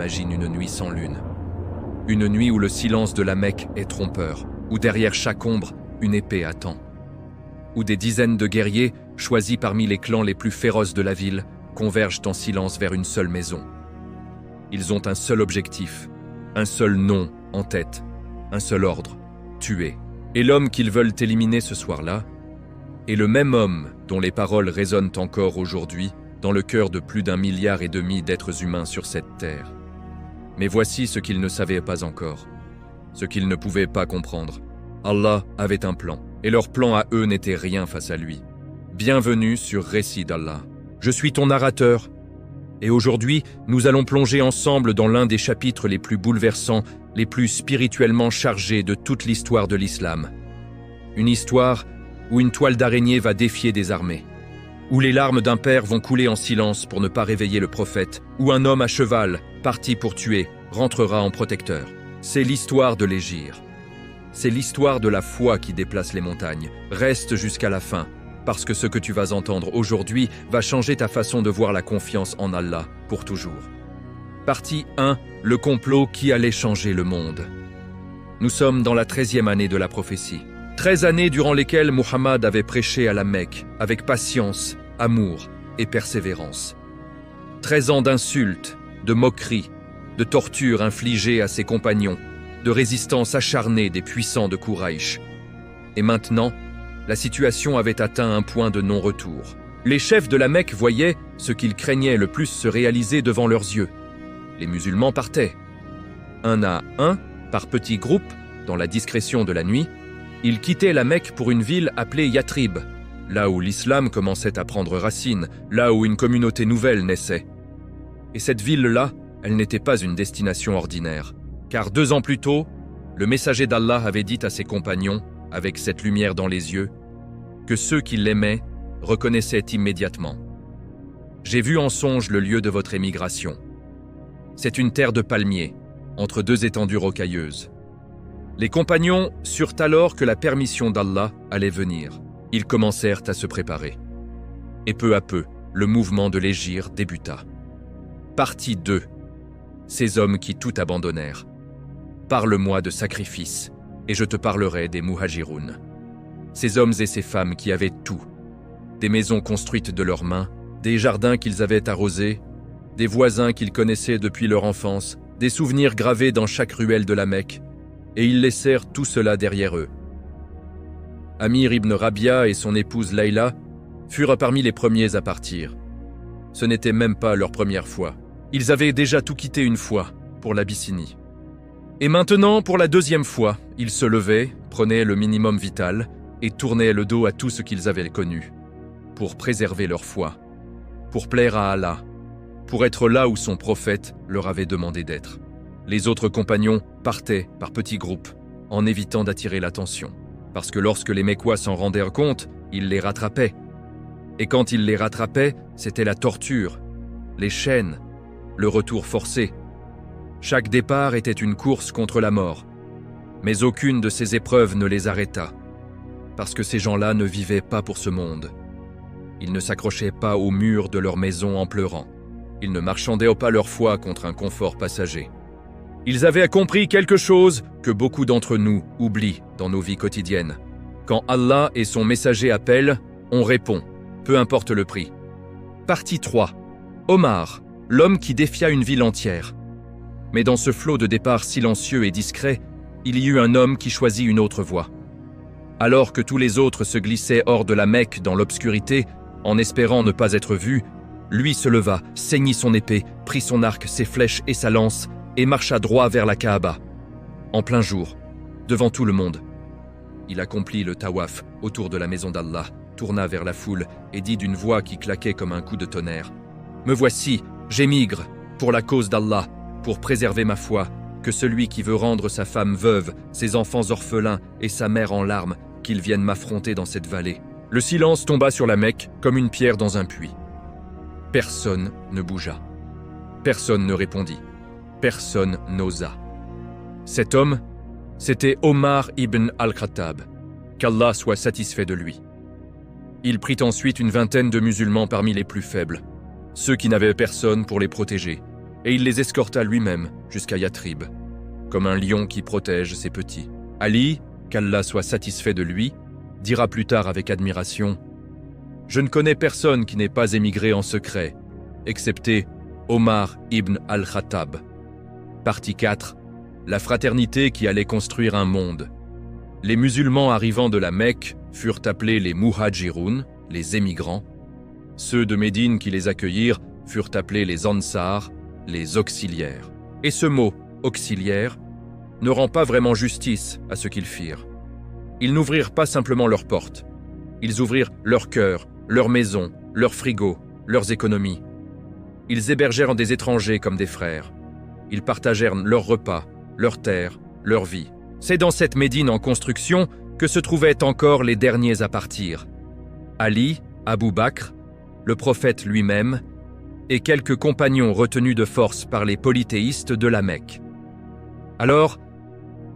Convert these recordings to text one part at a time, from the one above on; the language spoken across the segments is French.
imagine une nuit sans lune. Une nuit où le silence de la Mecque est trompeur, où derrière chaque ombre, une épée attend. Où des dizaines de guerriers, choisis parmi les clans les plus féroces de la ville, convergent en silence vers une seule maison. Ils ont un seul objectif, un seul nom en tête, un seul ordre, tuer. Et l'homme qu'ils veulent éliminer ce soir-là est le même homme dont les paroles résonnent encore aujourd'hui dans le cœur de plus d'1,5 milliard d'êtres humains sur cette terre. Mais voici ce qu'ils ne savaient pas encore, ce qu'ils ne pouvaient pas comprendre. Allah avait un plan, et leur plan à eux n'était rien face à lui. Bienvenue sur Récit d'Allah. Je suis ton narrateur, et aujourd'hui, nous allons plonger ensemble dans l'un des chapitres les plus bouleversants, les plus spirituellement chargés de toute l'histoire de l'islam. Une histoire où une toile d'araignée va défier des armées, où les larmes d'un père vont couler en silence pour ne pas réveiller le prophète, où un homme à cheval, parti pour tuer, rentrera en protecteur. C'est l'histoire de l'Hégire. C'est l'histoire de la foi qui déplace les montagnes. Reste jusqu'à la fin, parce que ce que tu vas entendre aujourd'hui va changer ta façon de voir la confiance en Allah pour toujours. Partie 1. Le complot qui allait changer le monde. Nous sommes dans la 13e année de la prophétie. 13 années durant lesquelles Muhammad avait prêché à la Mecque avec patience, amour et persévérance. 13 ans d'insultes, de moqueries, de tortures infligées à ses compagnons, de résistance acharnée des puissants de Quraïch. Et maintenant, la situation avait atteint un point de non-retour. Les chefs de la Mecque voyaient ce qu'ils craignaient le plus se réaliser devant leurs yeux. Les musulmans partaient. Un à un, par petits groupes, dans la discrétion de la nuit, ils quittaient la Mecque pour une ville appelée Yathrib, là où l'islam commençait à prendre racine, là où une communauté nouvelle naissait. Et cette ville-là, elle n'était pas une destination ordinaire, car 2 ans plus tôt, le messager d'Allah avait dit à ses compagnons, avec cette lumière dans les yeux, que ceux qui l'aimaient reconnaissaient immédiatement. J'ai vu en songe le lieu de votre émigration. C'est une terre de palmiers, entre 2 étendues rocailleuses. Les compagnons surent alors que la permission d'Allah allait venir. Ils commencèrent à se préparer. Et peu à peu, le mouvement de l'Hégire débuta. Partie 2. Ces hommes qui tout abandonnèrent. Parle-moi de sacrifice, et je te parlerai des Muhajiroun. Ces hommes et ces femmes qui avaient tout. Des maisons construites de leurs mains, des jardins qu'ils avaient arrosés, des voisins qu'ils connaissaient depuis leur enfance, des souvenirs gravés dans chaque ruelle de la Mecque, et ils laissèrent tout cela derrière eux. Amir ibn Rabia et son épouse Layla furent parmi les premiers à partir. Ce n'était même pas leur première fois. Ils avaient déjà tout quitté une fois, pour l'Abyssinie. Et maintenant, pour la 2e fois, ils se levaient, prenaient le minimum vital et tournaient le dos à tout ce qu'ils avaient connu, pour préserver leur foi, pour plaire à Allah, pour être là où son prophète leur avait demandé d'être. Les autres compagnons partaient par petits groupes, en évitant d'attirer l'attention, parce que lorsque les Mécois s'en rendèrent compte, ils les rattrapaient. Et quand ils les rattrapaient, c'était la torture, les chaînes, le retour forcé. Chaque départ était une course contre la mort, mais aucune de ces épreuves ne les arrêta, parce que ces gens-là ne vivaient pas pour ce monde. Ils ne s'accrochaient pas aux murs de leur maison en pleurant. Ils ne marchandaient pas leur foi contre un confort passager. Ils avaient compris quelque chose que beaucoup d'entre nous oublient dans nos vies quotidiennes. Quand Allah et son messager appellent, on répond, peu importe le prix. Partie 3. Omar, l'homme qui défia une ville entière. Mais dans ce flot de départ silencieux et discret, il y eut un homme qui choisit une autre voie. Alors que tous les autres se glissaient hors de la Mecque dans l'obscurité, en espérant ne pas être vu, lui se leva, ceignit son épée, prit son arc, ses flèches et sa lance, et marcha droit vers la Kaaba. En plein jour, devant tout le monde. Il accomplit le tawaf autour de la maison d'Allah, tourna vers la foule et dit d'une voix qui claquait comme un coup de tonnerre, « Me voici, j'émigre, pour la cause d'Allah, pour préserver ma foi, que celui qui veut rendre sa femme veuve, ses enfants orphelins et sa mère en larmes, qu'il vienne m'affronter dans cette vallée. » Le silence tomba sur la Mecque comme une pierre dans un puits. Personne ne bougea. Personne ne répondit. Personne n'osa. Cet homme, c'était Omar ibn al-Khattab, qu'Allah soit satisfait de lui. Il prit ensuite une vingtaine de musulmans parmi les plus faibles, ceux qui n'avaient personne pour les protéger, et il les escorta lui-même jusqu'à Yathrib, comme un lion qui protège ses petits. Ali, qu'Allah soit satisfait de lui, dira plus tard avec admiration « Je ne connais personne qui n'ait pas émigré en secret, excepté Omar ibn al-Khattab. » Partie 4. La fraternité qui allait construire un monde. Les musulmans arrivant de la Mecque furent appelés les Muhajiroun, les émigrants. Ceux de Médine qui les accueillirent furent appelés les Ansar, les auxiliaires. Et ce mot « auxiliaire » ne rend pas vraiment justice à ce qu'ils firent. Ils n'ouvrirent pas simplement leurs portes. Ils ouvrirent leur cœur, leurs maisons, leurs frigos, leurs économies. Ils hébergèrent des étrangers comme des frères. Ils partagèrent leurs repas, leurs terres, leur vie. C'est dans cette Médine en construction que se trouvaient encore les derniers à partir. Ali, Abu Bakr, le prophète lui-même, et quelques compagnons retenus de force par les polythéistes de la Mecque. Alors,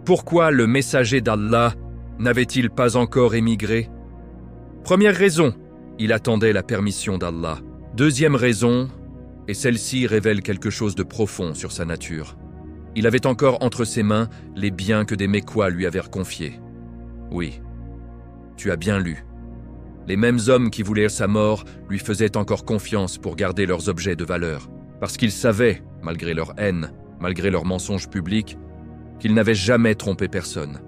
pourquoi le messager d'Allah n'avait-il pas encore émigré? Première raison, il attendait la permission d'Allah. Deuxième raison, et celle-ci révèle quelque chose de profond sur sa nature. Il avait encore entre ses mains les biens que des Mécois lui avaient confiés. Oui, tu as bien lu. Les mêmes hommes qui voulaient sa mort lui faisaient encore confiance pour garder leurs objets de valeur, parce qu'ils savaient, malgré leur haine, malgré leurs mensonges publics, qu'ils n'avaient jamais trompé personne.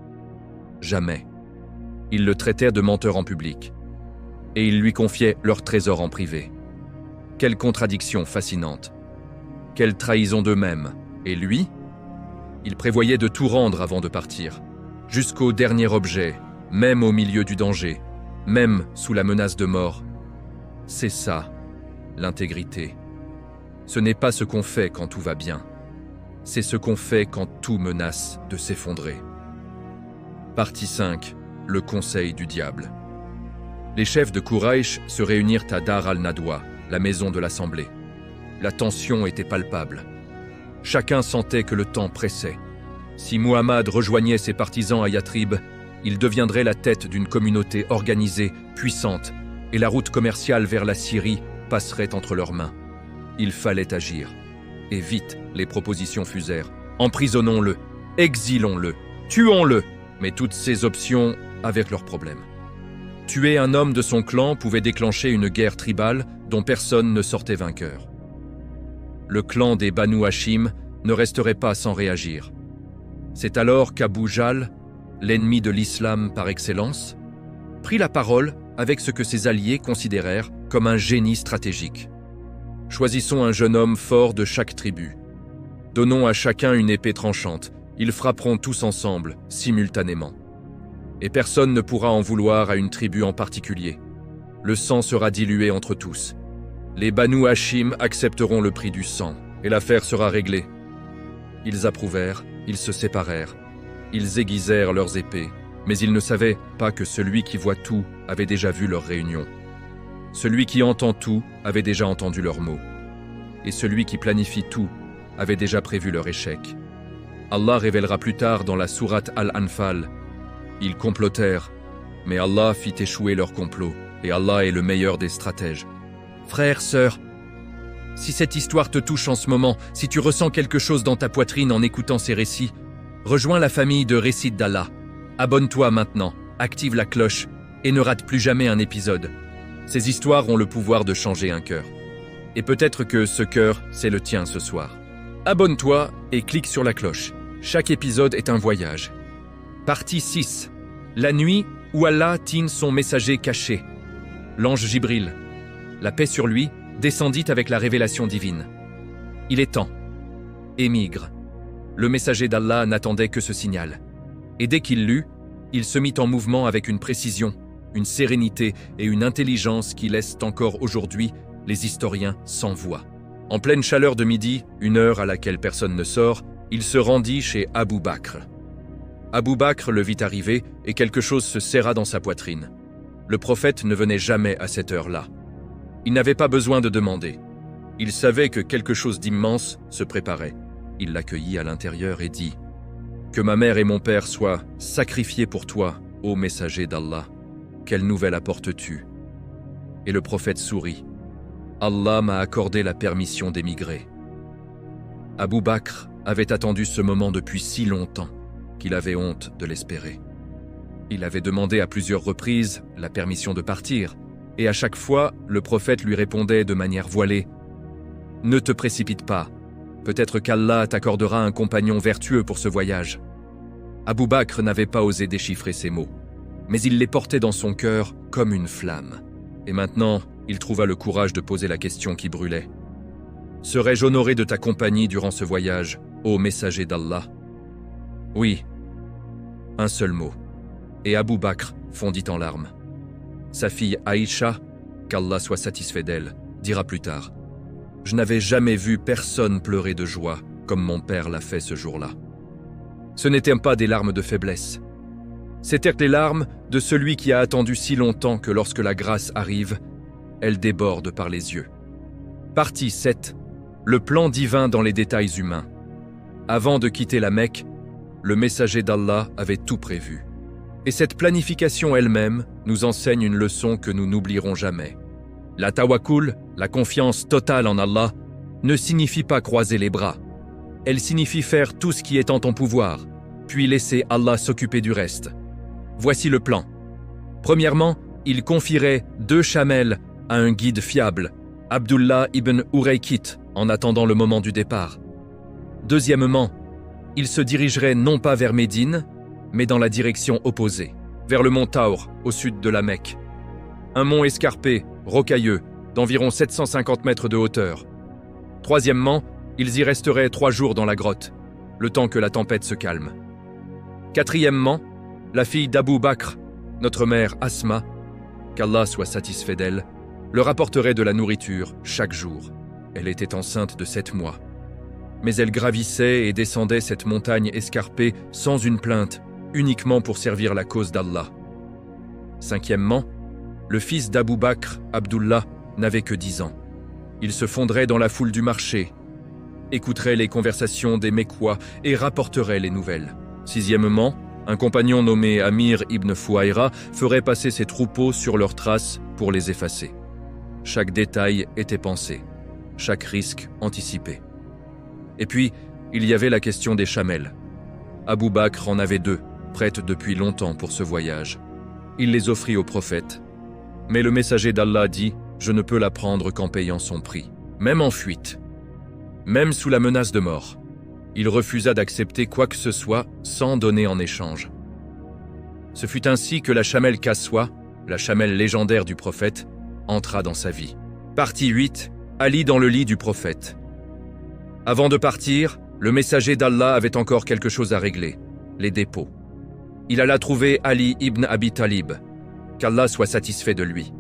Jamais. Ils le traitaient de menteur en public. Et ils lui confiaient leurs trésors en privé. Quelle contradiction fascinante. Quelle trahison d'eux-mêmes. Et lui, il prévoyait de tout rendre avant de partir, jusqu'au dernier objet, même au milieu du danger, même sous la menace de mort. C'est ça, l'intégrité. Ce n'est pas ce qu'on fait quand tout va bien. C'est ce qu'on fait quand tout menace de s'effondrer. Partie 5. Le conseil du diable. Les chefs de Quraïch se réunirent à Dar al-Nadwa, la maison de l'Assemblée. La tension était palpable. Chacun sentait que le temps pressait. Si Muhammad rejoignait ses partisans à Yathrib, il deviendrait la tête d'une communauté organisée, puissante, et la route commerciale vers la Syrie passerait entre leurs mains. Il fallait agir. Et vite, les propositions fusèrent. Emprisonnons-le, exilons-le, tuons-le. Mais toutes ces options avaient leurs problèmes. Tuer un homme de son clan pouvait déclencher une guerre tribale dont personne ne sortait vainqueur. Le clan des Banu Hashim ne resterait pas sans réagir. C'est alors qu'Abu Jahl, l'ennemi de l'islam par excellence, prit la parole avec ce que ses alliés considérèrent comme un génie stratégique. Choisissons un jeune homme fort de chaque tribu. Donnons à chacun une épée tranchante. Ils frapperont tous ensemble, simultanément. Et personne ne pourra en vouloir à une tribu en particulier. Le sang sera dilué entre tous. Les Banu Hashim accepteront le prix du sang, et l'affaire sera réglée. Ils approuvèrent, ils se séparèrent. Ils aiguisèrent leurs épées, mais ils ne savaient pas que celui qui voit tout avait déjà vu leur réunion. Celui qui entend tout avait déjà entendu leurs mots. Et celui qui planifie tout avait déjà prévu leur échec. Allah révélera plus tard dans la sourate Al-Anfal. Ils complotèrent, mais Allah fit échouer leur complot, et Allah est le meilleur des stratèges. Frères, sœurs, si cette histoire te touche en ce moment, si tu ressens quelque chose dans ta poitrine en écoutant ces récits, rejoins la famille de Récits d'Allah. Abonne-toi maintenant, active la cloche, et ne rate plus jamais un épisode. Ces histoires ont le pouvoir de changer un cœur. Et peut-être que ce cœur, c'est le tien ce soir. Abonne-toi et clique sur la cloche. Chaque épisode est un voyage. Partie 6. La nuit où Allah tint son messager caché. L'ange Jibril, la paix sur lui, descendit avec la révélation divine. Il est temps. Émigre. Le messager d'Allah n'attendait que ce signal. Et dès qu'il l'eut, il se mit en mouvement avec une précision, une sérénité et une intelligence qui laissent encore aujourd'hui les historiens sans voix. En pleine chaleur de midi, une heure à laquelle personne ne sort, il se rendit chez Abu Bakr. Abu Bakr le vit arriver et quelque chose se serra dans sa poitrine. Le prophète ne venait jamais à cette heure-là. Il n'avait pas besoin de demander. Il savait que quelque chose d'immense se préparait. Il l'accueillit à l'intérieur et dit « Que ma mère et mon père soient sacrifiés pour toi, ô messager d'Allah. Quelle nouvelle apportes-tu » Et le prophète sourit. « Allah m'a accordé la permission d'émigrer. » Abu Bakr avait attendu ce moment depuis si longtemps qu'il avait honte de l'espérer. Il avait demandé à plusieurs reprises la permission de partir, et à chaque fois, le prophète lui répondait de manière voilée « Ne te précipite pas, peut-être qu'Allah t'accordera un compagnon vertueux pour ce voyage. » Abu Bakr n'avait pas osé déchiffrer ces mots, mais il les portait dans son cœur comme une flamme. Et maintenant, il trouva le courage de poser la question qui brûlait. « Serais-je honoré de ta compagnie durant ce voyage, ô messager d'Allah ?» Oui. Un seul mot. Et Abu Bakr fondit en larmes. Sa fille Aïcha, qu'Allah soit satisfait d'elle, dira plus tard « Je n'avais jamais vu personne pleurer de joie comme mon père l'a fait ce jour-là. » Ce n'étaient pas des larmes de faiblesse. C'étaient les larmes de celui qui a attendu si longtemps que lorsque la grâce arrive, elle déborde par les yeux. Partie 7. Le plan divin dans les détails humains. Avant de quitter la Mecque, le messager d'Allah avait tout prévu. Et cette planification elle-même nous enseigne une leçon que nous n'oublierons jamais. La tawakkul, la confiance totale en Allah, ne signifie pas croiser les bras. Elle signifie faire tout ce qui est en ton pouvoir, puis laisser Allah s'occuper du reste. Voici le plan. Premièrement, il confierait 2 chamelles à un guide fiable, Abdullah ibn Uraykit, en attendant le moment du départ. Deuxièmement, il se dirigerait non pas vers Médine, mais dans la direction opposée, vers le mont Taour, au sud de la Mecque. Un mont escarpé, rocailleux, d'environ 750 mètres de hauteur. Troisièmement, ils y resteraient 3 jours dans la grotte, le temps que la tempête se calme. Quatrièmement, la fille d'Abu Bakr, notre mère Asma, qu'Allah soit satisfait d'elle, leur apporterait de la nourriture chaque jour. Elle était enceinte de 7 mois. Mais elle gravissait et descendait cette montagne escarpée sans une plainte, uniquement pour servir la cause d'Allah. Cinquièmement, le fils d'Abu Bakr, Abdullah, n'avait que 10 ans. Il se fondrait dans la foule du marché, écouterait les conversations des Mécois et rapporterait les nouvelles. Sixièmement, un compagnon nommé Amir ibn Fouaïra ferait passer ses troupeaux sur leurs traces pour les effacer. Chaque détail était pensé, chaque risque anticipé. Et puis, il y avait la question des chamelles. Abu Bakr en avait 2, prêtes depuis longtemps pour ce voyage. Il les offrit au prophète. Mais le messager d'Allah dit « Je ne peux la prendre qu'en payant son prix, même en fuite, même sous la menace de mort. » Il refusa d'accepter quoi que ce soit sans donner en échange. Ce fut ainsi que la chamelle Kaswa, la chamelle légendaire du prophète, entra dans sa vie. Partie 8. Ali dans le lit du prophète. Avant de partir, le messager d'Allah avait encore quelque chose à régler, les dépôts. Il alla trouver Ali ibn Abi Talib, qu'Allah soit satisfait de lui.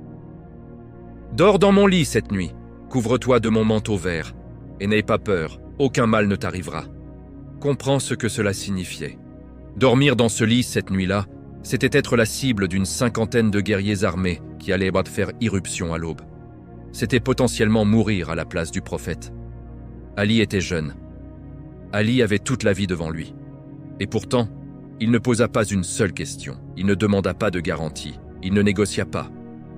« Dors dans mon lit cette nuit, couvre-toi de mon manteau vert, et n'aie pas peur, aucun mal ne t'arrivera. » Comprends ce que cela signifiait. Dormir dans ce lit cette nuit-là, c'était être la cible d'une 50aine de guerriers armés qui allaient faire irruption à l'aube. C'était potentiellement mourir à la place du prophète. Ali était jeune. Ali avait toute la vie devant lui. Et pourtant, il ne posa pas une seule question. Il ne demanda pas de garantie. Il ne négocia pas.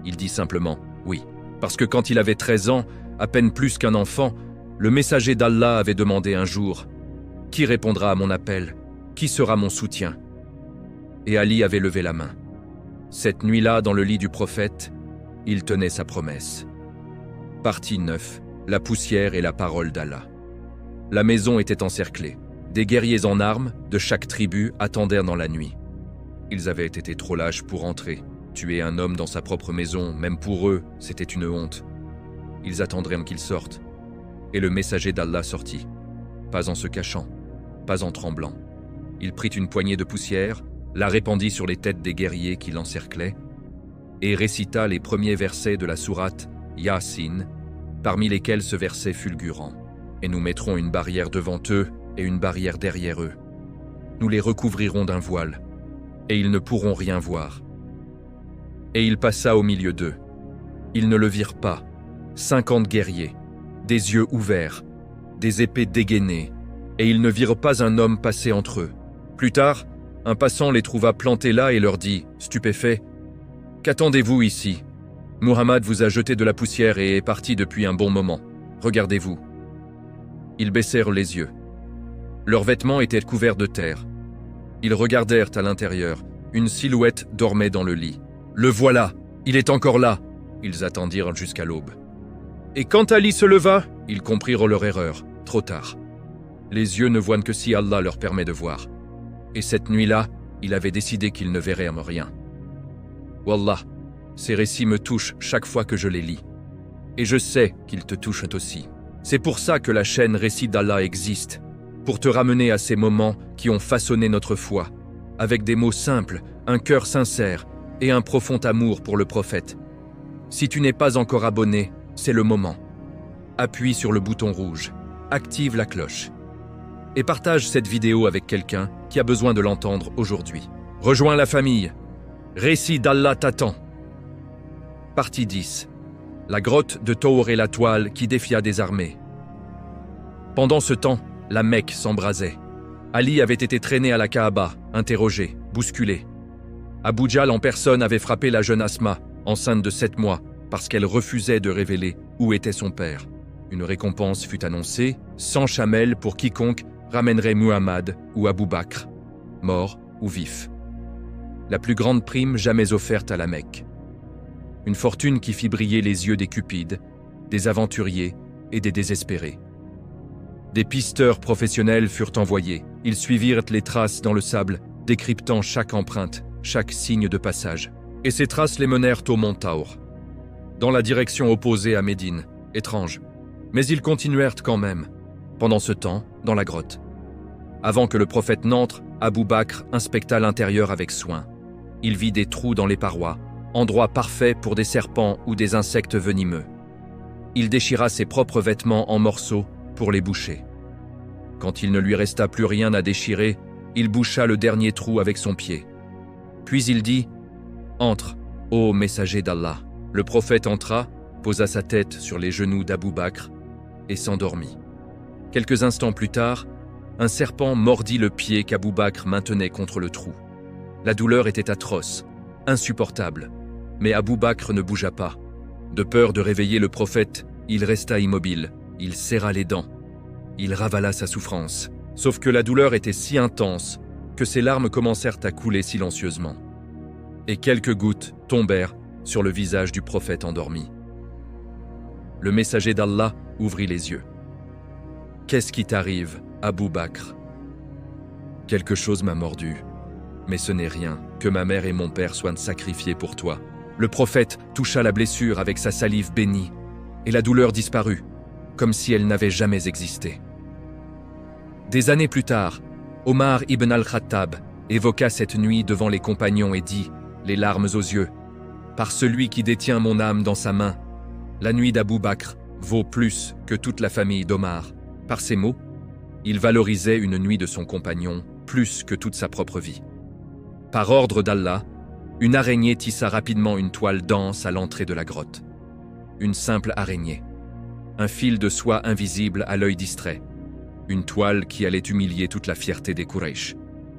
Il dit simplement « oui ». Parce que quand il avait 13 ans, à peine plus qu'un enfant, le messager d'Allah avait demandé un jour « Qui répondra à mon appel? Qui sera mon soutien ?» Et Ali avait levé la main. Cette nuit-là, dans le lit du prophète, il tenait sa promesse. Partie 9. La poussière et la parole d'Allah. La maison était encerclée. Des guerriers en armes, de chaque tribu, attendirent dans la nuit. Ils avaient été trop lâches pour entrer. Tuer un homme dans sa propre maison, même pour eux, c'était une honte. Ils attendraient qu'il sorte. Et le messager d'Allah sortit. Pas en se cachant, pas en tremblant. Il prit une poignée de poussière, la répandit sur les têtes des guerriers qui l'encerclaient, et récita les premiers versets de la sourate Yasin, parmi lesquels ce verset fulgurant. « Et nous mettrons une barrière devant eux et une barrière derrière eux. Nous les recouvrirons d'un voile, et ils ne pourront rien voir. » Et il passa au milieu d'eux. Ils ne le virent pas. 50 guerriers, des yeux ouverts, des épées dégainées, et ils ne virent pas un homme passer entre eux. Plus tard, un passant les trouva plantés là et leur dit, stupéfait, « Qu'attendez-vous ici? Muhammad vous a jeté de la poussière et est parti depuis un bon moment. Regardez-vous. » Ils baissèrent les yeux. Leurs vêtements étaient couverts de terre. Ils regardèrent à l'intérieur. Une silhouette dormait dans le lit. « Le voilà, il est encore là !» Ils attendirent jusqu'à l'aube. Et quand Ali se leva, ils comprirent leur erreur, trop tard. Les yeux ne voient que si Allah leur permet de voir. Et cette nuit-là, il avait décidé qu'ils ne verraient rien. Wallah, ces récits me touchent chaque fois que je les lis. Et je sais qu'ils te touchent aussi. C'est pour ça que la chaîne Récits d'Allah existe, pour te ramener à ces moments qui ont façonné notre foi, avec des mots simples, un cœur sincère et un profond amour pour le prophète. Si tu n'es pas encore abonné, c'est le moment. Appuie sur le bouton rouge, active la cloche et partage cette vidéo avec quelqu'un qui a besoin de l'entendre aujourd'hui. Rejoins la famille. Récit d'Allah t'attend. Partie 10. La grotte de Thawr et la toile qui défia des armées. Pendant ce temps, la Mecque s'embrasait. Ali avait été traîné à la Kaaba, interrogé, bousculé. Abu Jahl en personne avait frappé la jeune Asma, enceinte de 7 mois, parce qu'elle refusait de révéler où était son père. Une récompense fut annoncée, 100 chamels pour quiconque ramènerait Muhammad ou Abu Bakr, mort ou vif. La plus grande prime jamais offerte à la Mecque. Une fortune qui fit briller les yeux des cupides, des aventuriers et des désespérés. Des pisteurs professionnels furent envoyés. Ils suivirent les traces dans le sable, décryptant chaque empreinte, chaque signe de passage. Et ces traces les menèrent au mont Thawr, dans la direction opposée à Médine. Étrange. Mais ils continuèrent quand même, pendant ce temps, dans la grotte. Avant que le prophète n'entre, Abu Bakr inspecta l'intérieur avec soin. Il vit des trous dans les parois, endroit parfait pour des serpents ou des insectes venimeux. Il déchira ses propres vêtements en morceaux pour les boucher. Quand il ne lui resta plus rien à déchirer, il boucha le dernier trou avec son pied. Puis il dit « Entre, ô messager d'Allah !» Le prophète entra, posa sa tête sur les genoux d'Abu Bakr et s'endormit. Quelques instants plus tard, un serpent mordit le pied qu'Abu Bakr maintenait contre le trou. La douleur était atroce, insupportable, mais Abu Bakr ne bougea pas. De peur de réveiller le prophète, il resta immobile, il serra les dents. Il ravala sa souffrance, sauf que la douleur était si intense que ses larmes commencèrent à couler silencieusement. Et quelques gouttes tombèrent sur le visage du prophète endormi. Le messager d'Allah ouvrit les yeux. « Qu'est-ce qui t'arrive, Abu Bakr ?»« Quelque chose m'a mordu, mais ce n'est rien, que ma mère et mon père soient sacrifiés pour toi. » Le prophète toucha la blessure avec sa salive bénie, et la douleur disparut, comme si elle n'avait jamais existé. Des années plus tard, Omar ibn al-Khattab évoqua cette nuit devant les compagnons et dit, les larmes aux yeux, « Par celui qui détient mon âme dans sa main, la nuit d'Abu Bakr vaut plus que toute la famille d'Omar. » Par ces mots, il valorisait une nuit de son compagnon plus que toute sa propre vie. Par ordre d'Allah, une araignée tissa rapidement une toile dense à l'entrée de la grotte. Une simple araignée. Un fil de soie invisible à l'œil distrait. Une toile qui allait humilier toute la fierté des Quraysh.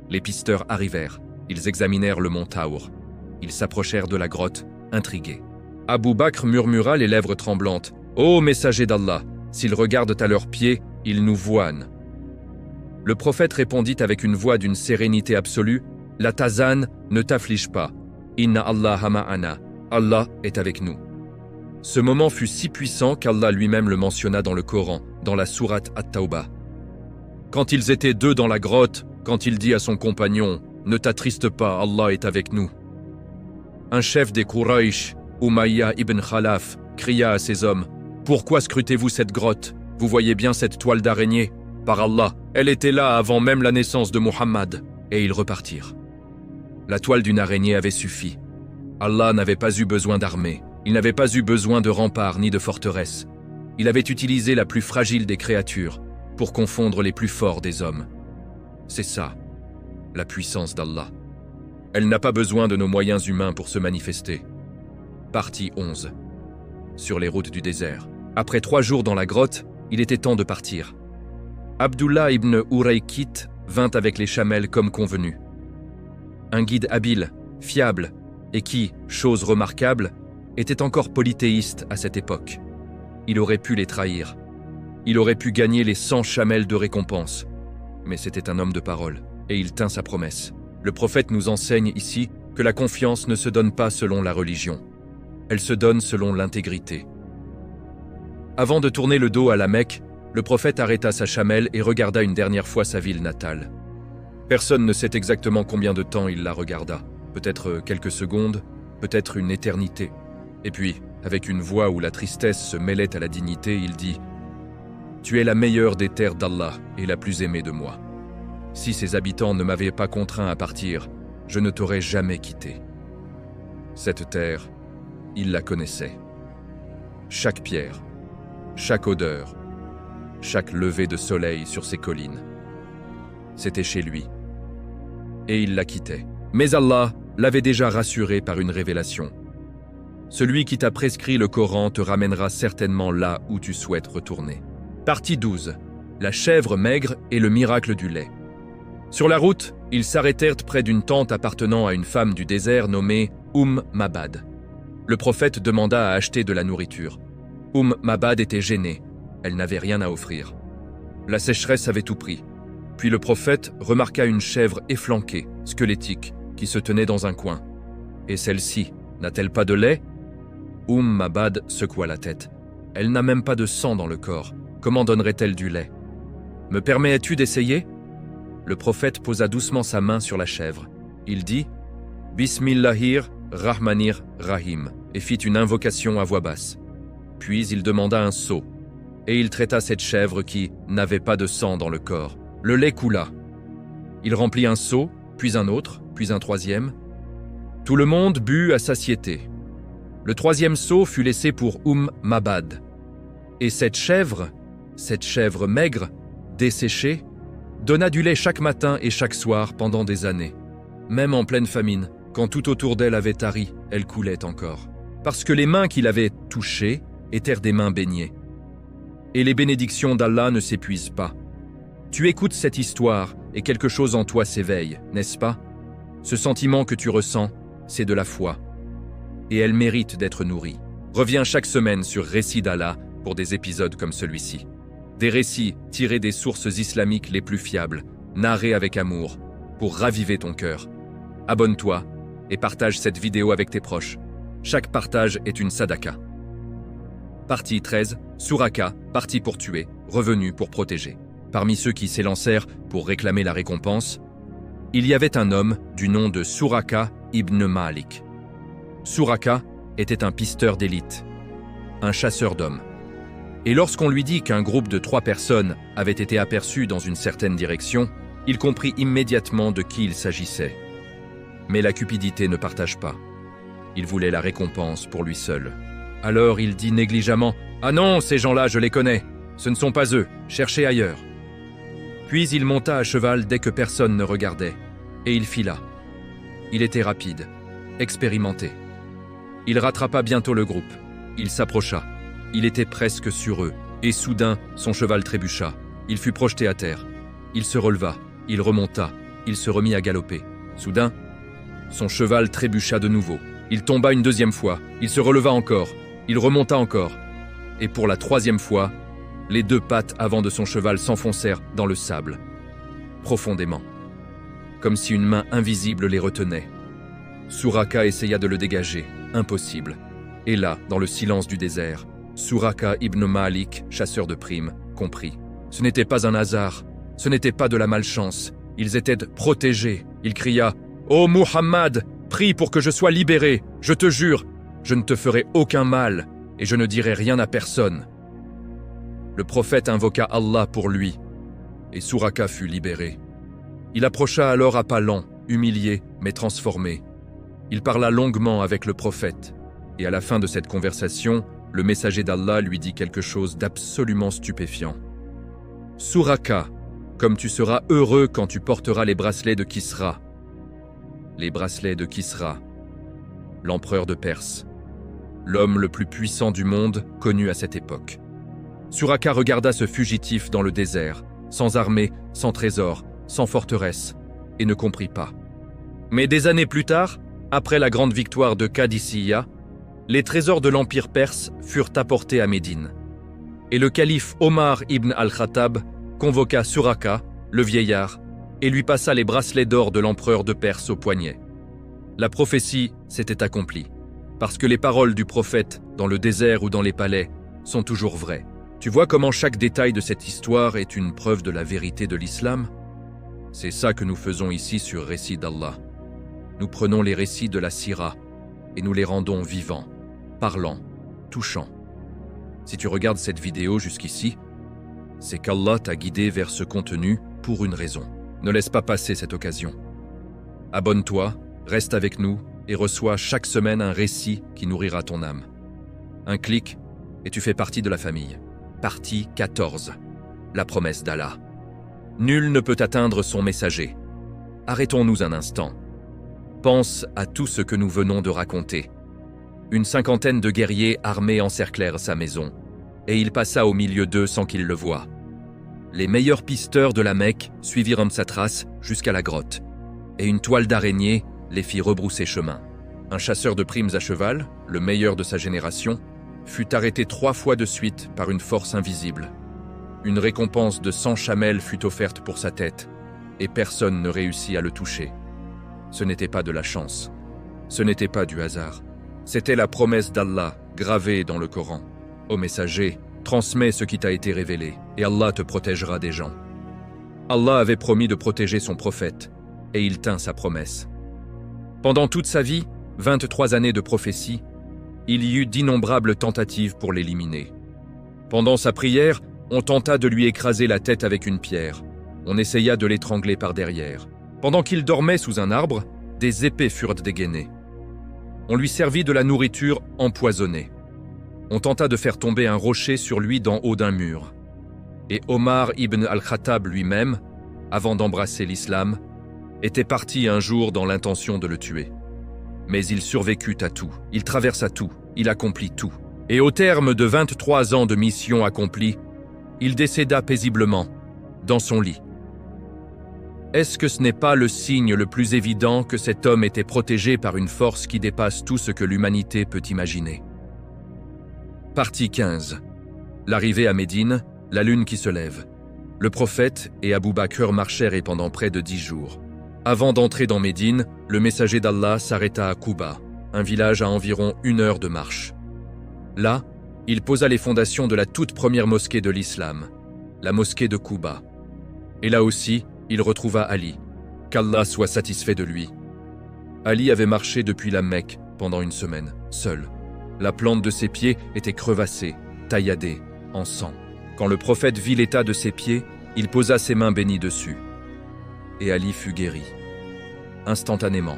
Les pisteurs arrivèrent. Ils examinèrent le mont Thawr. Ils s'approchèrent de la grotte, intrigués. Abu Bakr murmura les lèvres tremblantes. « Ô messager d'Allah, s'ils regardent à leurs pieds, ils nous voient. » Le prophète répondit avec une voix d'une sérénité absolue. « La tazane, ne t'afflige pas. Inna Allah ma'ana. Allah est avec nous. » Ce moment fut si puissant qu'Allah lui-même le mentionna dans le Coran, dans la sourate At-Tawbah. Quand ils étaient deux dans la grotte, quand il dit à son compagnon « Ne t'attriste pas, Allah est avec nous ». Un chef des Quraysh, Umayya ibn Khalaf, cria à ses hommes « Pourquoi scrutez-vous cette grotte? Vous voyez bien cette toile d'araignée? Par Allah, elle était là avant même la naissance de Muhammad. » Et ils repartirent. La toile d'une araignée avait suffi. Allah n'avait pas eu besoin d'armée. Il n'avait pas eu besoin de remparts ni de forteresses. Il avait utilisé la plus fragile des créatures pour confondre les plus forts des hommes. C'est ça, la puissance d'Allah. Elle n'a pas besoin de nos moyens humains pour se manifester. Partie 11. Sur les routes du désert. Après 3 jours dans la grotte, il était temps de partir. Abdullah ibn Uraykit vint avec les chamels comme convenu. Un guide habile, fiable, et qui, chose remarquable, était encore polythéiste à cette époque. Il aurait pu les trahir. Il aurait pu gagner les 100 chamels de récompense. Mais c'était un homme de parole, et il tint sa promesse. Le prophète nous enseigne ici que la confiance ne se donne pas selon la religion. Elle se donne selon l'intégrité. Avant de tourner le dos à la Mecque, le prophète arrêta sa chamelle et regarda une dernière fois sa ville natale. Personne ne sait exactement combien de temps il la regarda. Peut-être quelques secondes, peut-être une éternité. Et puis, avec une voix où la tristesse se mêlait à la dignité, il dit « Tu es la meilleure des terres d'Allah et la plus aimée de moi. Si ses habitants ne m'avaient pas contraint à partir, je ne t'aurais jamais quitté. » Cette terre, il la connaissait. Chaque pierre, chaque odeur, chaque lever de soleil sur ses collines. C'était chez lui. Et il la quittait. Mais Allah l'avait déjà rassuré par une révélation. Celui qui t'a prescrit le Coran te ramènera certainement là où tu souhaites retourner. Partie 12. La chèvre maigre et le miracle du lait. Sur la route, ils s'arrêtèrent près d'une tente appartenant à une femme du désert nommée Mabad. Le prophète demanda à acheter de la nourriture. Mabad était gênée. Elle n'avait rien à offrir. La sécheresse avait tout pris. Puis le prophète remarqua une chèvre efflanquée, squelettique, qui se tenait dans un coin. Et celle-ci, n'a-t-elle pas de lait ? Mabad secoua la tête. Elle n'a même pas de sang dans le corps. Comment donnerait-elle du lait ? Me permets-tu d'essayer ? Le prophète posa doucement sa main sur la chèvre. Il dit « Bismillahir Rahmanir Rahim » et fit une invocation à voix basse. Puis il demanda un seau, et il traita cette chèvre qui n'avait pas de sang dans le corps. Le lait coula. Il remplit un seau, puis un autre, puis un troisième. Tout le monde but à satiété. Le troisième seau fut laissé pour Mabad. Et cette chèvre maigre, desséchée, donna du lait chaque matin et chaque soir pendant des années. Même en pleine famine, quand tout autour d'elle avait tari, elle coulait encore. Parce que les mains qui l'avaient touchée étaient des mains baignées. Et les bénédictions d'Allah ne s'épuisent pas. Tu écoutes cette histoire et quelque chose en toi s'éveille, n'est-ce pas ? Ce sentiment que tu ressens, c'est de la foi. Et elle mérite d'être nourrie. Reviens chaque semaine sur Récits d'Allah pour des épisodes comme celui-ci. Des récits tirés des sources islamiques les plus fiables, narrés avec amour, pour raviver ton cœur. Abonne-toi et partage cette vidéo avec tes proches. Chaque partage est une sadaqa. Partie 13, Suraka, parti pour tuer, revenu pour protéger. Parmi ceux qui s'élancèrent pour réclamer la récompense, il y avait un homme du nom de Suraka ibn Malik. Suraka était un pisteur d'élite, un chasseur d'hommes. Et lorsqu'on lui dit qu'un groupe de 3 personnes avait été aperçu dans une certaine direction, il comprit immédiatement de qui il s'agissait. Mais la cupidité ne partage pas. Il voulait la récompense pour lui seul. Alors il dit négligemment « Ah non, ces gens-là, je les connais. Ce ne sont pas eux. Cherchez ailleurs. » Puis il monta à cheval dès que personne ne regardait, et il fila. Il était rapide, expérimenté. Il rattrapa bientôt le groupe. Il s'approcha. Il était presque sur eux, et soudain, son cheval trébucha. Il fut projeté à terre. Il se releva, il remonta, il se remit à galoper. Soudain, son cheval trébucha de nouveau. Il tomba une deuxième fois, il se releva encore, il remonta encore. Et pour la 3e fois, les 2 pattes avant de son cheval s'enfoncèrent dans le sable, profondément, comme si une main invisible les retenait. Suraka essaya de le dégager, impossible. Et là, dans le silence du désert, Suraka ibn Malik, chasseur de primes, comprit. Ce n'était pas un hasard, ce n'était pas de la malchance, ils étaient protégés. Il cria « Ô Muhammad, prie pour que je sois libéré, je te jure, je ne te ferai aucun mal et je ne dirai rien à personne. » Le prophète invoqua Allah pour lui, et Suraka fut libéré. Il approcha alors à pas lents, humilié mais transformé. Il parla longuement avec le prophète, et à la fin de cette conversation, le messager d'Allah lui dit quelque chose d'absolument stupéfiant. « Suraka, comme tu seras heureux quand tu porteras les bracelets de Kisra. » Les bracelets de Kisra, l'empereur de Perse, l'homme le plus puissant du monde connu à cette époque. Suraka regarda ce fugitif dans le désert, sans armée, sans trésor, sans forteresse, et ne comprit pas. Mais des années plus tard, après la grande victoire de Qadisiyah, les trésors de l'Empire perse furent apportés à Médine. Et le calife Omar ibn al-Khattab convoqua Suraka, le vieillard, et lui passa les bracelets d'or de l'empereur de Perse au poignet. La prophétie s'était accomplie, parce que les paroles du prophète, dans le désert ou dans les palais, sont toujours vraies. Tu vois comment chaque détail de cette histoire est une preuve de la vérité de l'islam? C'est ça que nous faisons ici sur Récits d'Allah. Nous prenons les récits de la Sira et nous les rendons vivants, parlants, touchants. Si tu regardes cette vidéo jusqu'ici, c'est qu'Allah t'a guidé vers ce contenu pour une raison. Ne laisse pas passer cette occasion. Abonne-toi, reste avec nous et reçois chaque semaine un récit qui nourrira ton âme. Un clic et tu fais partie de la famille. Partie 14. La promesse d'Allah. Nul ne peut atteindre son messager. Arrêtons-nous un instant. Pense à tout ce que nous venons de raconter. Une cinquantaine de guerriers armés encerclèrent sa maison, et il passa au milieu d'eux sans qu'ils le voient. Les meilleurs pisteurs de la Mecque suivirent sa trace jusqu'à la grotte, et une toile d'araignée les fit rebrousser chemin. Un chasseur de primes à cheval, le meilleur de sa génération, fut arrêté 3 fois de suite par une force invisible. Une récompense de 100 chamelles fut offerte pour sa tête, et personne ne réussit à le toucher. Ce n'était pas de la chance, ce n'était pas du hasard. C'était la promesse d'Allah gravée dans le Coran. Ô messager, transmets ce qui t'a été révélé, et Allah te protégera des gens. Allah avait promis de protéger son prophète, et il tint sa promesse. Pendant toute sa vie, 23 années de prophétie, il y eut d'innombrables tentatives pour l'éliminer. Pendant sa prière, on tenta de lui écraser la tête avec une pierre. On essaya de l'étrangler par derrière. Pendant qu'il dormait sous un arbre, des épées furent dégainées. On lui servit de la nourriture empoisonnée. On tenta de faire tomber un rocher sur lui d'en haut d'un mur. Et Omar ibn al-Khattab lui-même, avant d'embrasser l'islam, était parti un jour dans l'intention de le tuer. Mais il survécut à tout, il traversa tout, il accomplit tout. Et au terme de 23 ans de mission accomplie, il décéda paisiblement, dans son lit. Est-ce que ce n'est pas le signe le plus évident que cet homme était protégé par une force qui dépasse tout ce que l'humanité peut imaginer? Partie 15. L'arrivée à Médine, la lune qui se lève. Le prophète et Abu Bakr marchèrent et pendant près de 10 jours. Avant d'entrer dans Médine, le messager d'Allah s'arrêta à Quba, un village à environ 1 heure de marche. Là, il posa les fondations de la toute première mosquée de l'islam, la mosquée de Quba. Et là aussi, il retrouva Ali, qu'Allah soit satisfait de lui. Ali avait marché depuis la Mecque pendant 1 semaine, seul. La plante de ses pieds était crevassée, tailladée, en sang. Quand le prophète vit l'état de ses pieds, il posa ses mains bénies dessus. Et Ali fut guéri, instantanément,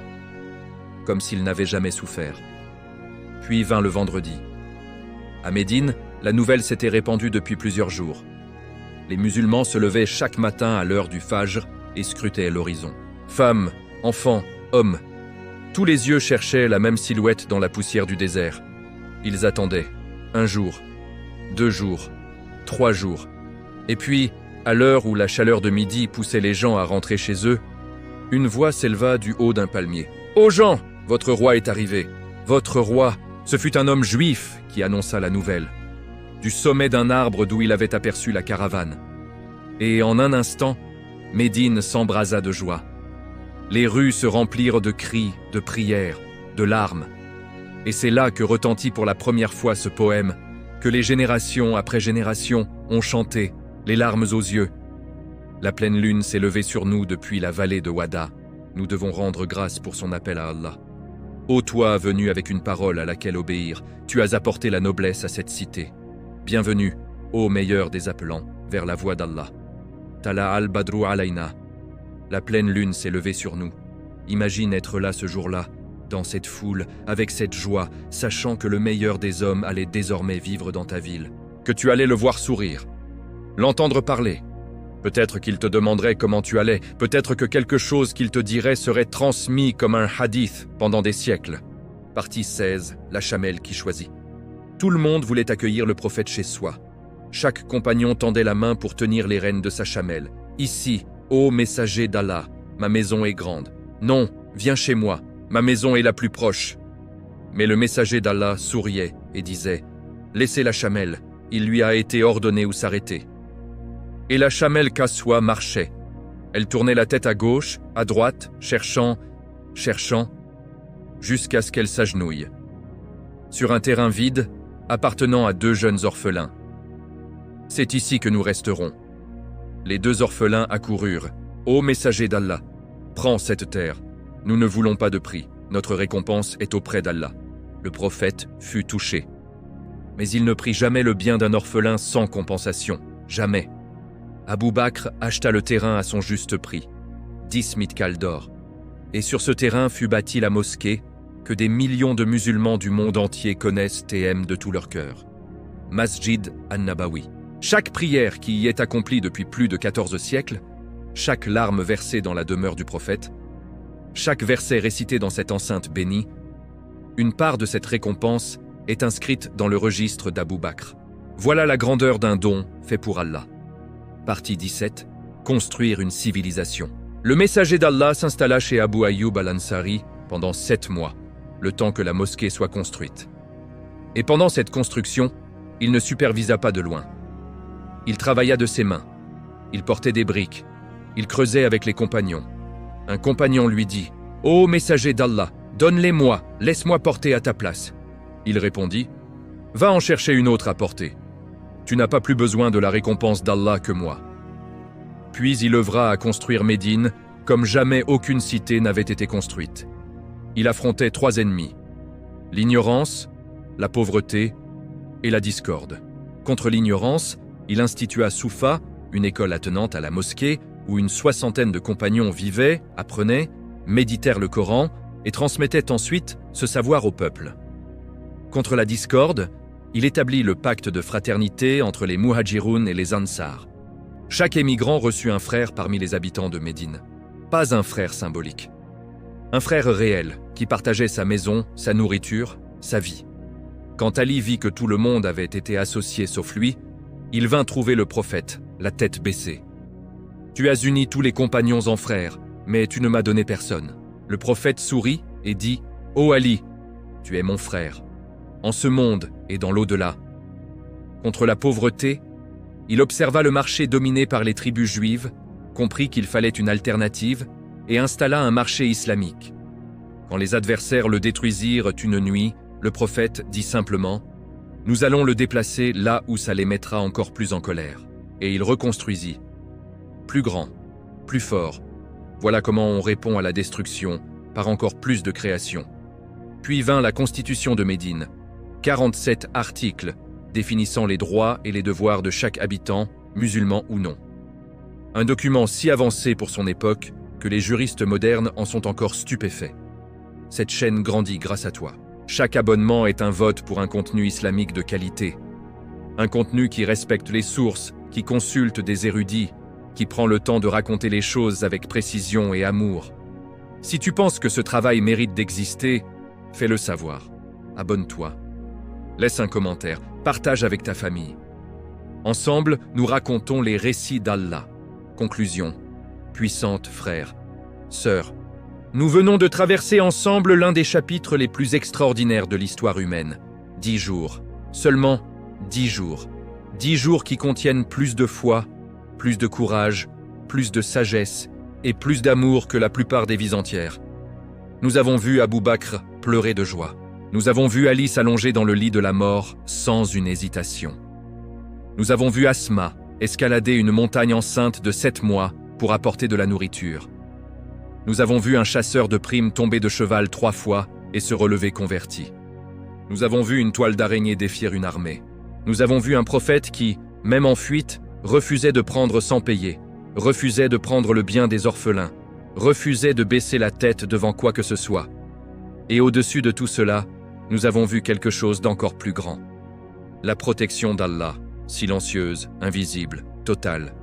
comme s'il n'avait jamais souffert. Puis vint le vendredi. À Médine, la nouvelle s'était répandue depuis plusieurs jours. Les musulmans se levaient chaque matin à l'heure du Fajr et scrutaient l'horizon. Femmes, enfants, hommes, tous les yeux cherchaient la même silhouette dans la poussière du désert. Ils attendaient 1 jour, 2 jours, 3 jours. Et puis, à l'heure où la chaleur de midi poussait les gens à rentrer chez eux, une voix s'éleva du haut d'un palmier. « Ô gens, votre roi est arrivé. Votre roi, ce fut un homme juif qui annonça la nouvelle. Du sommet d'un arbre d'où il avait aperçu la caravane. Et en un instant, Médine s'embrasa de joie. Les rues se remplirent de cris, de prières, de larmes. Et c'est là que retentit pour la première fois ce poème que les générations après générations ont chanté, les larmes aux yeux. La pleine lune s'est levée sur nous depuis la vallée de Wada. Nous devons rendre grâce pour son appel à Allah. Ô toi, venu avec une parole à laquelle obéir, tu as apporté la noblesse à cette cité. Bienvenue, ô meilleur des appelants, vers la voie d'Allah. Tala al-Badru alayna. La pleine lune s'est levée sur nous. Imagine être là ce jour-là, dans cette foule, avec cette joie, sachant que le meilleur des hommes allait désormais vivre dans ta ville, que tu allais le voir sourire, l'entendre parler. Peut-être qu'il te demanderait comment tu allais, peut-être que quelque chose qu'il te dirait serait transmis comme un hadith pendant des siècles. Partie 16, la chamelle qui choisit. Tout le monde voulait accueillir le prophète chez soi. Chaque compagnon tendait la main pour tenir les rênes de sa chamelle. Ici, ô messager d'Allah, ma maison est grande. Non, viens chez moi, ma maison est la plus proche. Mais le messager d'Allah souriait et disait « Laissez la chamelle, il lui a été ordonné où s'arrêter. Et la chamelle Kaswa marchait. Elle tournait la tête à gauche, à droite, cherchant, jusqu'à ce qu'elle s'agenouille. Sur un terrain vide, appartenant à 2 jeunes orphelins. C'est ici que nous resterons. Les 2 orphelins accoururent. Ô messager d'Allah, prends cette terre. Nous ne voulons pas de prix. Notre récompense est auprès d'Allah. Le prophète fut touché. Mais il ne prit jamais le bien d'un orphelin sans compensation. Jamais. Abou Bakr acheta le terrain à son juste prix, 10 mitkals d'or. Et sur ce terrain fut bâtie la mosquée que des millions de musulmans du monde entier connaissent et aiment de tout leur cœur. Masjid an-Nabawi. Chaque prière qui y est accomplie depuis plus de 14 siècles, chaque larme versée dans la demeure du prophète, chaque verset récité dans cette enceinte bénie, une part de cette récompense est inscrite dans le registre d'Abou Bakr. Voilà la grandeur d'un don fait pour Allah. Partie 17. Construire une civilisation. Le messager d'Allah s'installa chez Abu Ayyub al-Ansari pendant 7 mois, le temps que la mosquée soit construite. Et pendant cette construction, il ne supervisa pas de loin. Il travailla de ses mains. Il portait des briques. Il creusait avec les compagnons. Un compagnon lui dit « Ô messager d'Allah, donne-les-moi, laisse-moi porter à ta place. » Il répondit « Va en chercher une autre à porter. Tu n'as pas plus besoin de la récompense d'Allah que moi. » Puis il œuvra à construire Médine comme jamais aucune cité n'avait été construite. Il affrontait 3 ennemis, l'ignorance, la pauvreté et la discorde. Contre l'ignorance, il institua Soufa, une école attenante à la mosquée, où une 60aine de compagnons vivaient, apprenaient, méditèrent le Coran et transmettaient ensuite ce savoir au peuple. Contre la discorde, il établit le pacte de fraternité entre les Muhajiroun et les Ansar. Chaque émigrant reçut un frère parmi les habitants de Médine. Pas un frère symbolique. Un frère réel qui partageait sa maison, sa nourriture, sa vie. Quand Ali vit que tout le monde avait été associé sauf lui, il vint trouver le prophète, la tête baissée. « Tu as uni tous les compagnons en frères, mais tu ne m'as donné personne. » Le prophète sourit et dit « Ô Ali, tu es mon frère, en ce monde et dans l'au-delà. » Contre la pauvreté, il observa le marché dominé par les tribus juives, comprit qu'il fallait une alternative et installa un marché islamique. Quand les adversaires le détruisirent une nuit, le prophète dit simplement « Nous allons le déplacer là où ça les mettra encore plus en colère. » Et il reconstruisit. Plus grand, plus fort. Voilà comment on répond à la destruction par encore plus de création. Puis vint la Constitution de Médine, 47 articles définissant les droits et les devoirs de chaque habitant, musulman ou non. Un document si avancé pour son époque que les juristes modernes en sont encore stupéfaits. Cette chaîne grandit grâce à toi. Chaque abonnement est un vote pour un contenu islamique de qualité. Un contenu qui respecte les sources, qui consulte des érudits, qui prend le temps de raconter les choses avec précision et amour. Si tu penses que ce travail mérite d'exister, fais-le savoir. Abonne-toi. Laisse un commentaire. Partage avec ta famille. Ensemble, nous racontons les récits d'Allah. Conclusion. Puissantes frères, sœurs, nous venons de traverser ensemble l'un des chapitres les plus extraordinaires de l'histoire humaine. 10 jours. Seulement 10 jours. 10 jours qui contiennent plus de foi, plus de courage, plus de sagesse et plus d'amour que la plupart des vies entières. Nous avons vu Abou Bakr pleurer de joie. Nous avons vu Ali s'allonger dans le lit de la mort sans une hésitation. Nous avons vu Asma escalader une montagne enceinte de 7 mois pour apporter de la nourriture. Nous avons vu un chasseur de primes tomber de cheval 3 fois et se relever converti. Nous avons vu une toile d'araignée défier une armée. Nous avons vu un prophète qui, même en fuite, refusait de prendre sans payer, refusait de prendre le bien des orphelins, refusait de baisser la tête devant quoi que ce soit. Et au-dessus de tout cela, nous avons vu quelque chose d'encore plus grand. La protection d'Allah, silencieuse, invisible, totale.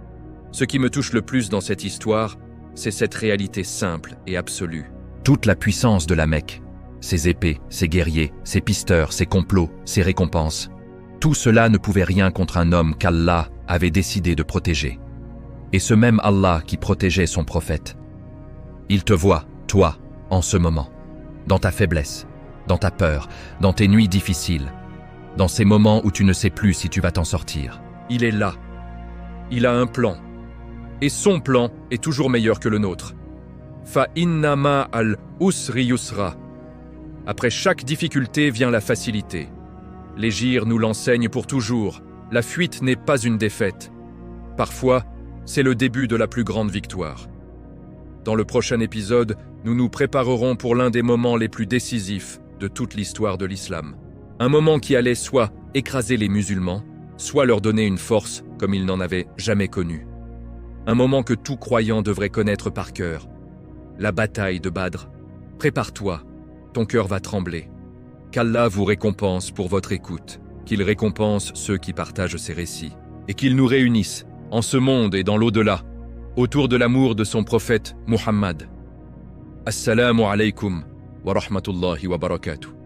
Ce qui me touche le plus dans cette histoire, c'est cette réalité simple et absolue. Toute la puissance de la Mecque, ses épées, ses guerriers, ses pisteurs, ses complots, ses récompenses. Tout cela ne pouvait rien contre un homme qu'Allah avait décidé de protéger. Et ce même Allah qui protégeait son prophète. Il te voit, toi, en ce moment, dans ta faiblesse, dans ta peur, dans tes nuits difficiles, dans ces moments où tu ne sais plus si tu vas t'en sortir. Il est là. Il a un plan. Et son plan est toujours meilleur que le nôtre. Fa inna ma al-usri yusra. Après chaque difficulté vient la facilité. L'Hégire nous l'enseigne pour toujours. La fuite n'est pas une défaite. Parfois, c'est le début de la plus grande victoire. Dans le prochain épisode, nous nous préparerons pour l'un des moments les plus décisifs de toute l'histoire de l'islam. Un moment qui allait soit écraser les musulmans, soit leur donner une force comme ils n'en avaient jamais connue. Un moment que tout croyant devrait connaître par cœur. La bataille de Badr. Prépare-toi, ton cœur va trembler. Qu'Allah vous récompense pour votre écoute, qu'il récompense ceux qui partagent ces récits, et qu'il nous réunisse, en ce monde et dans l'au-delà, autour de l'amour de son prophète Muhammad. Assalamu alaikum wa rahmatullahi wa barakatuh.